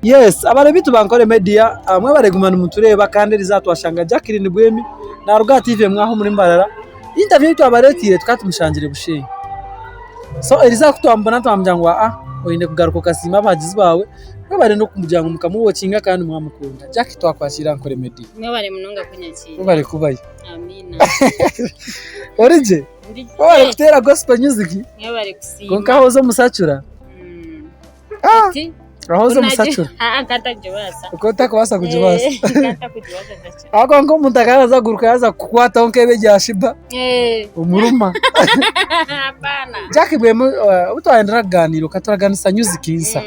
Yes, abare bitu bankore media amwe baregumana umutureba kandi rizatwashanga Jacqueline Bwemi na Ruga TV mwaho muri Mbarara. Interview yitu abaretire twatumushangire Busha. So erizakutwambona twamjangwa oyinde kugaruka kasima bagizi bawe mwebare no kumujyanga mukamuwokinga kandi mwamukunda. Jackie twakwashira Ankole media. Mwebare munonga kunyakira. Mwebare kubaye. Amina. Orije. Mwebare kutera gospel music. Mwebare kusimba. Konka hozo musacura. Ahozo musacura. Kata jibasa. Ukota kwasa kujibasa. Kata kujibasa gacha. Ako ngo mutakaraza guruka yaza kukwata onkebe ryashiba. Umuruma. Hapana. Jackie Bwemi utwaendera ganiro katuraganisa music insa.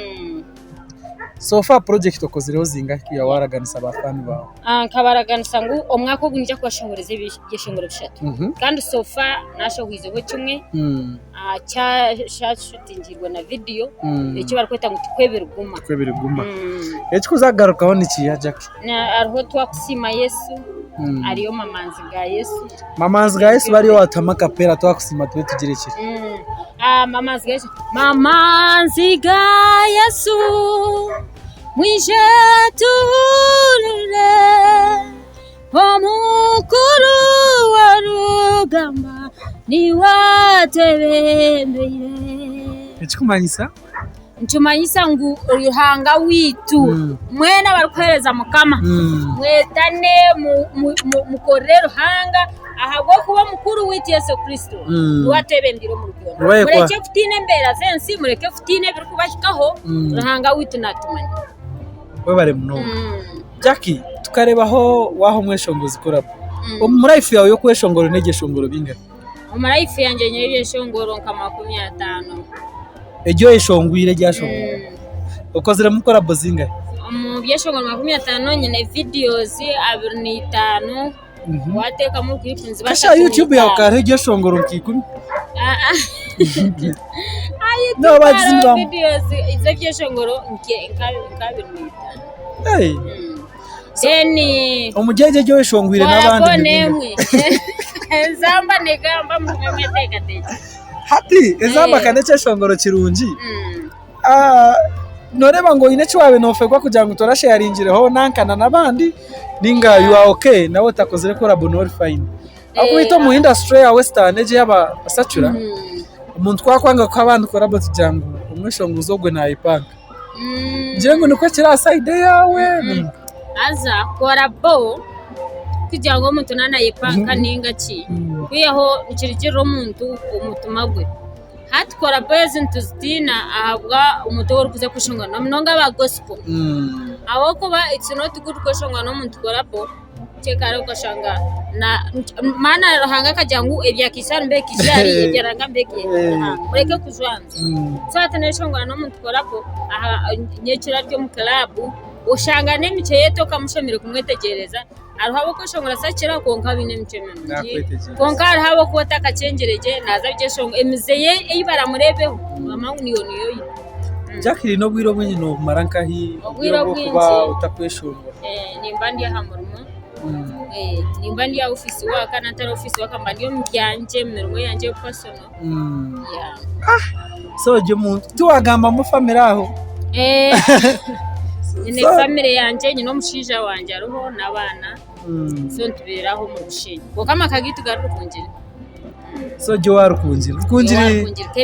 So far project okozireho zinga ya waraganisa abafani bawe. Kabaraganisa ngo omwako gunija kwashongoreze byeshongoro bishatu. Kandi so far nashohwizeho kimwe. Cha shootingirwa na video icyo barakweta ngo TIKWEBIRIGUMA. TWEGARUKEMU. Kuzagarukaho niki ya Jackie? Na ariho twakusima YESU. Ariyo mamanzi ga YESU. Mamanzi ga YESU bariyo watama kapera twakusima tube tugirekire. Mamanzi ga YESU. Mamanzi ga YESU. Mwishe turire omukuru wa rugamba ni watebembere. Ekikumanyisa? Nchumanyisa ngu ruhanga witu mwena barukwereza mukama mwetane mukorero hanga ahagwa kuba mukuru witu Yesu Kristo watebembire mu rugondo mureke futine mbera zensi mureke futine biri kubashikaho ruhanga witu natumanye webare muno. Jackie tukarebaho waho mweshongozi korabo mu life yawe yo kweshongoro negeshongoro binga mu life yanje nyebeshongoro nka 50 ejo eshongwire ryashongoro ukozira mukora bozinga mu byeshongoro 50 nyine videos 25 wateka mu kwifunza kasha YouTube yawe karejo shongoro nkikumi no bazinga videos izo byeshongoro hey Eni umujeje jo eshongwire nabandi zamba negamba mu meteka tete hati ezamba kanece shongoro kirungi noreba ngo ine cwawe nofegwa kugira ngo torashe yaringireho nankana nabandi ninga you are okay nawe takozere ko rabonor fine akubito mu industry ya Western eje yaba satura umuntu twakwanga ko abantu korabo tujangu umweshonguzo gwe nayipanga njengo niko kira side yawe aza korabo kugira ngo umuntu nanayipanga ninga ki kuyaho ikirigiro umuntu umutumagwe hati korabo yezintu zitina ahabwa umutoro kuze kushongana mnonga ba gospel aho kuba it's not good kushongana umuntu korabo chekaro kashanga na mana rohanga kajangu ebya kisana mbe kishari ebyaranga mbeke mureke kuzwanza so ataneshongana n'umuntu korabo aha nyekira ryo mu club ushanga nemice yeto kamushamire kumwetegereza arhabo ko shongora sakira konka bine mcemene konka arhabo ko takacengereje naza byeshongo emizeye eyibara murebeho mama niyo Jacqueline no bwiro bwenye no maranka hi kuba utakweshongo nimbandi hamurimo nimbandi ya office waka na tara office waka mbandi yo mbyanje mmerimo yanje personal so je muntu tuwagamba mu family aho Ine family yanje nyino mushija wanje aruho nabana so ntubiraho mu Busha ko kama kagitu garukunjira so je warukunjira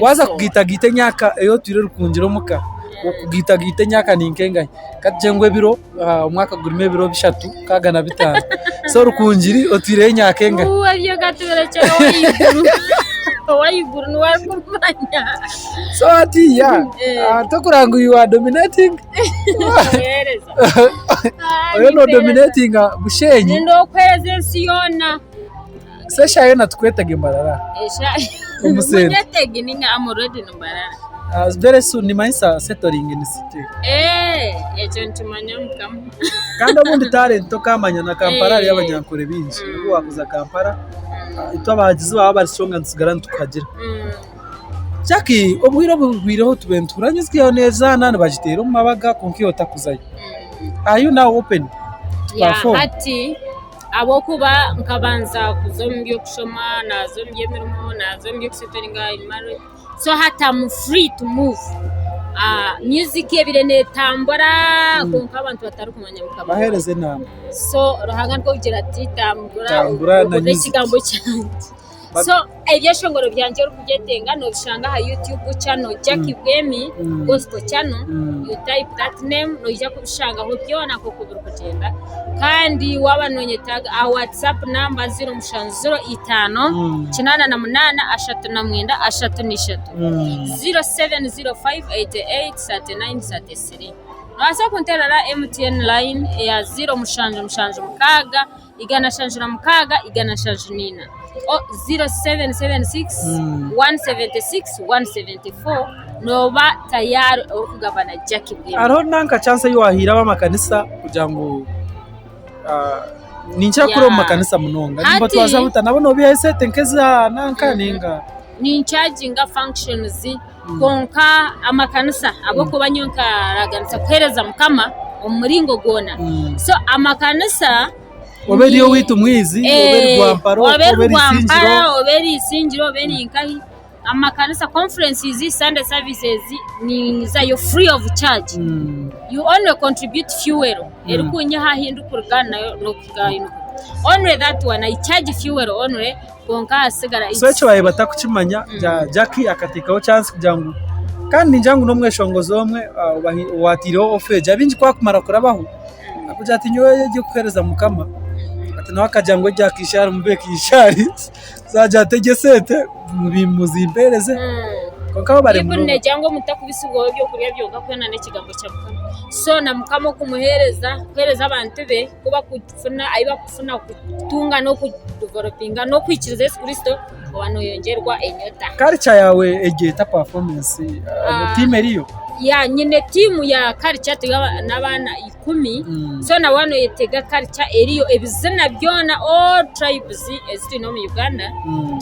waza kugitagite nyaka eyo twire rukunjira muka kugitagite nyaka ninkenga katjengwe biro umwaka gurime biro bishatu kaga na bitanu so rukunjiri otwire nyakenga uwabyo gatubera cyo wayiguru nwarumanya so ati ya tokurangu you are dominating oyo no dominating Bushenyi ndo kweze siyona sesha yona tukwetege Mbarara umusende nyetege ninga amoredi no Mbarara very soon ni maisa settling in city ejo ntumanya mukama kandi ubundi talent to kamanya na Kampala y'abanyankore binji ubu wakuza Kampala ito abagizi baba barisonga nsigara tukagira Jackie ubwireho tubenturanyizwe neza nane bagitera mu mabaga konkiyota kuzayo are you now open hati abo kuba nkabanza kuzombye kushoma nazombye mirimo nazombye kusetoringa imari so hata I'm free to move music ebire netambura konka abantu batari kumanya mukaba bahereze nama so ruhanga rwo kugira ati tambura na music so ibyashongoro byanje rukugetenga no bishanga ha YouTube channel Jackie Bwemi gospel channel you type that name no ija kubishanga ho byona ko kubura kugenda kandi wabanonye tag a WhatsApp number 005 8 0705883933 Nasa kuntera la MTN line ya 0 igana shanjura mukaga igana shanjunina 0776 176 174 noba tayari okugabana Jackie Bwemi ariho nanka chance yo wahira b'amakanisa kugira ngo nincha kuro makanisa munonga nimba twaza butanabo no bihese tenkeza nanka ninga ni charging functions konka amakanisa abo kubanyonka raganisa kwereza mukama umuringo gona so amakanisa oberiyo witu mwizi oberi gwamparo oberi isinjiro oberi inkahi amakanisa conferences Sunday services ni zayo free of charge you only contribute fuel erikunya hahindukurugana no kugayino only that one I charge fuel only konka asigara so cyo baye batakukimanya Jackie akatikaho chance kujangu kandi njangu no mweshongozo omwe watiriho ofeje abinji kwa kumara kurabaho akuja ati nyoye giye kuhereza mukama ati nawe akajango Jackie ishari mubeki ishari zaja tegesete muzimbereze konka bare mu ne jango mutakubisugo byo kuriya byoga kwena nekigambo cya mukama so na mukama kumuhereza kwereza abantu be kuba kufuna aiba kufuna kutunga no kudevelopinga no kwikiriza Yesu Kristo abantu yongerwa enyota culture yawe egeta performance team eriyo ya nyine timu ya culture tegaba nabana 10 so na wano yetega culture eriyo ebizina byona all tribes eziri no mu Uganda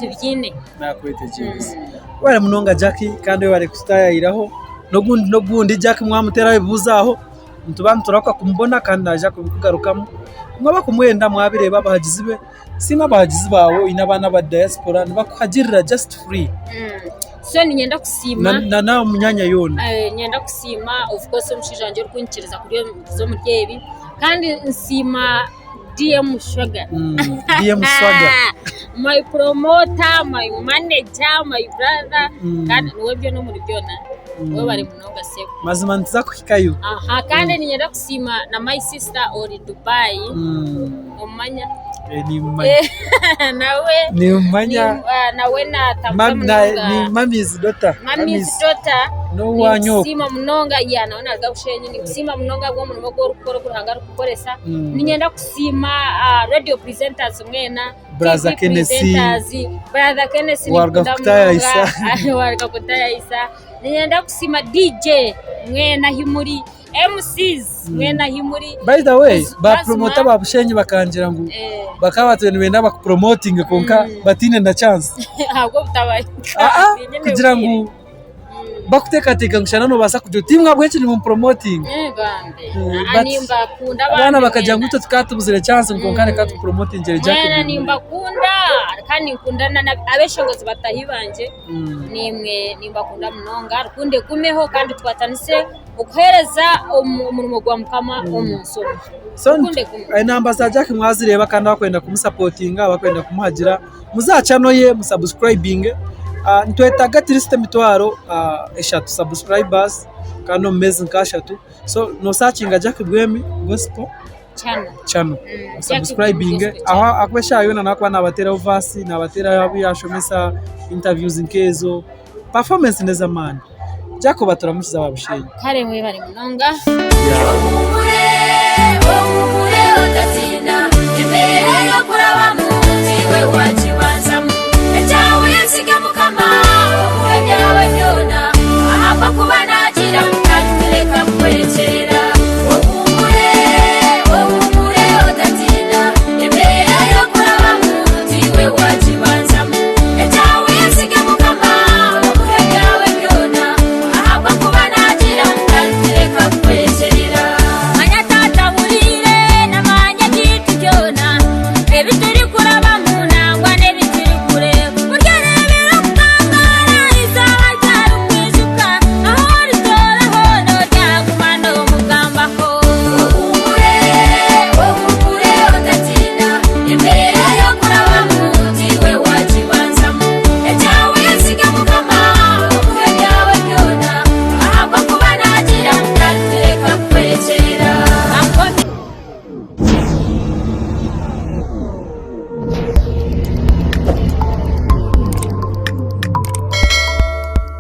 tubyine nakwetegereza wale munonga Jackie kandi wale kustayiraho no gundi Jackie mwamutera bibuzaho mutubana turaka kumbona kandi naje kubigarukamo mwaba kumwenda mwabireba bahagizi be sima bahagizi bawo inabana ba diaspora nibakugirira just free so nyenda kusima na munyanya yone nyenda kusima of course umushijanje rukunkiriza kuri zo muryebi kandi nsima Dm Swaga Dm Swaga my promoter my manager my brother kandi niwebyo no muri byona we bari munonga seko mazima ntiza kuhikayo kandi nyenda kusima na my sister ori Dubai umanya ni umanya nawe na tamza ni mami's daughter no wanyo sima munonga ya naona gabushenye ni sima munonga bwo mu go rukoro kuranga rukoresa ninyenda kusima radio presenters mwena brother Kennedy wargakutaya isa ninyenda kusima DJ mwena himuri MCs mwena himuri by the way ba promoter babushenye bakangira ngo bakabatwe wenda bakupromoting konka batine na chance ahubwo butabaye kugira ngo bakutekateka ngushana no basa kujyo timwe abweke ni mu promoting bande animba kunda abana bakajya nguto tukatubuzire chance ngonkane katu promoting je Jackie nimba kunda kandi nkundana abeshongozi batahibanje nimba kunda munonga rukunde kumeho kandi twatanise ukuhereza umurimo gwa mukama omunsomo so namba za Jackie mwazireba kandi bakwenda kumusupportinga bakwenda kumuhagira muzacano ye musubscribing ntwetaga tirisite mitwaro eshatu subscribers kandi mezi nkashatu so no searching Jackie Bwemi gospel channel subscribing aha akweshayo na nakwa nabatera ovasi nabatera yashomesa interviews inkezo performance neza man Jacob aturamukiza babushenye kare mwe bari munonga OHUMURE OHUMURE otatina imbere yo kuraba